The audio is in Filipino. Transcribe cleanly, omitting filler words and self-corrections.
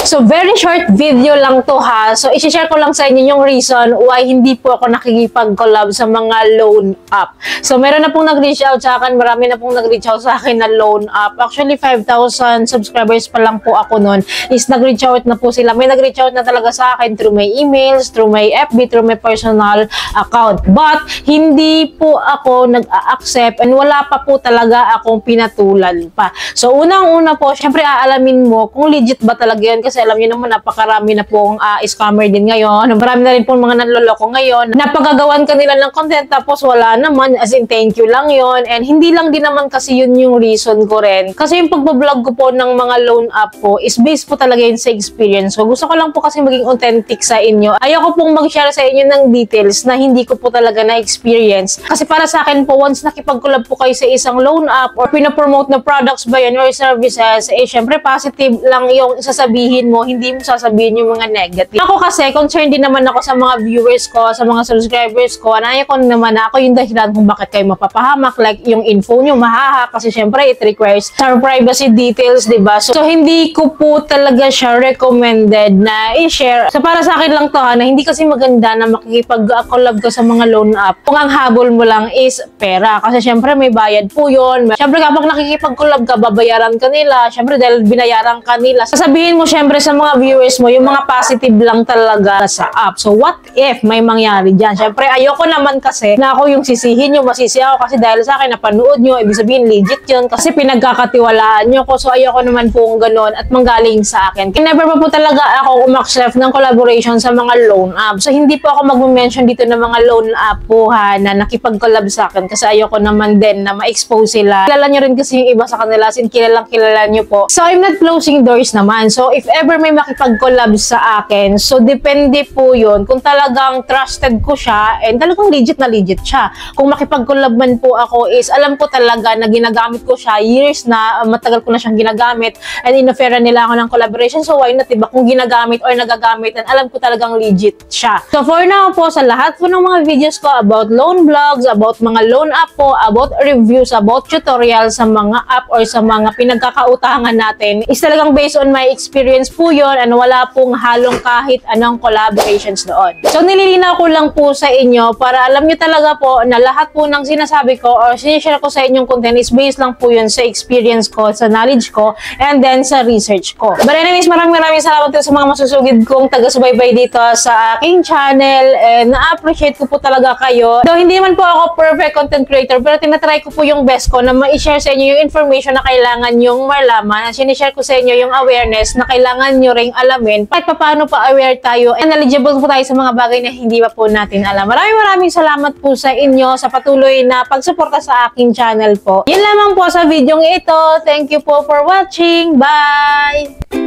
So, very short video lang to ha. So, isi-share ko lang sa inyo yung reason why hindi po ako nakikipag-collab sa mga loan app. So, meron na pong nag-reach out sa akin. Marami na pong nag-reach out sa akin na loan app. Actually, 5,000 subscribers pa lang po ako nun. Is nag-reach out na po sila. May nag-reach out na talaga sa akin through my emails, through my FB, through my personal account. But, hindi po ako nag-accept and wala pa po talaga akong pinatulan pa. So, unang-una po, syempre aalamin mo kung legit ba talaga yun kasi alam niyo naman napakarami na pong scammer din ngayon. Marami na rin pong mga nanloloko ngayon. Napagagawan kanila ng content tapos wala naman, as in thank you lang yon. And hindi lang din naman kasi yun yung reason ko rin. Kasi yung pagbablog ko po ng mga loan app po is based po talaga yun sa experience. So gusto ko lang po kasi maging authentic sa inyo. Ayoko pong mag-share sa inyo ng details na hindi ko po talaga na-experience. Kasi para sa akin po, once nakipag-collab po kayo sa isang loan app or pinapromote na products ba yan or services, eh syempre positive lang yung sasabihin mo, hindi mo sasabihin yung mga negative. Ako kasi, concerned din naman ako sa mga viewers ko, sa mga subscribers ko. Anaya ko naman na ako yung dahilan kung bakit kayo mapapahamak, like yung info nyo mahaha kasi syempre it requires our privacy details, diba? So, hindi ko po talaga siya recommended na i-share. So, para sa akin lang to ha, na hindi kasi maganda na makikipag-collab ka sa mga loan app kung ang habol mo lang is pera. Kasi syempre may bayad po yun. Syempre kapag nakikipag-collab ka, babayaran ka nila. Syempre dahil binayaran ka nila. Sasabihin mo syempre sa mga viewers mo, yung mga positive lang talaga sa app. So, what if may mangyari dyan? Syempre, ayoko naman kasi na ako yung sisihin nyo, masisi ako kasi dahil sa akin napanood nyo, ibig sabihin legit yun kasi pinagkakatiwalaan nyo ko. So, ayoko naman po ganon at manggaling sa akin. Never pa po talaga ako umaksef ng collaboration sa mga loan app. So, hindi po ako mag-mention dito ng mga loan app po ha, na nakipag-collab sa akin kasi ayoko naman din na ma-expose sila. Kilala nyo rin kasi yung iba sa kanila, sin kilalang kilala nyo po. So, I'm not closing doors naman. So, if ever may makipag-collab sa akin, so depende po yun kung talagang trusted ko siya and talagang legit na legit siya. Kung makipag-collab man po ako is alam ko talaga na ginagamit ko siya, years na, matagal ko na siyang ginagamit and in-offeran nila ako ng collaboration. So, why not, diba? Kung ginagamit or nagagamit and alam ko talagang legit siya. So, for now po, sa lahat po ng mga videos ko about loan vlogs, about mga loan app po, about reviews, about tutorials sa mga app or sa mga pinagkakautangan natin is talagang based on my experience po yun and wala pong halong kahit anong collaborations doon. So, nililinaw ko lang po sa inyo para alam nyo talaga po na lahat po ng sinasabi ko or sinishare ko sa inyong content is based lang po yun sa experience ko, sa knowledge ko, and then sa research ko. But anyways, maraming salamat din sa mga masusugid kong taga-subaybay dito sa aking channel and na-appreciate ko po talaga kayo. Though hindi man po ako perfect content creator pero tinatry ko po yung best ko na ma-share sa inyo yung information na kailangan yung malaman at sinishare ko sa inyo yung awareness na kailangan nyo ring alamin kahit paano pa aware tayo and knowledgeable po tayo sa mga bagay na hindi pa po natin alam. Maraming salamat po sa inyo sa patuloy na pagsuporta sa aking channel po. Yun lamang po sa videong ito. Thank you po for watching. Bye!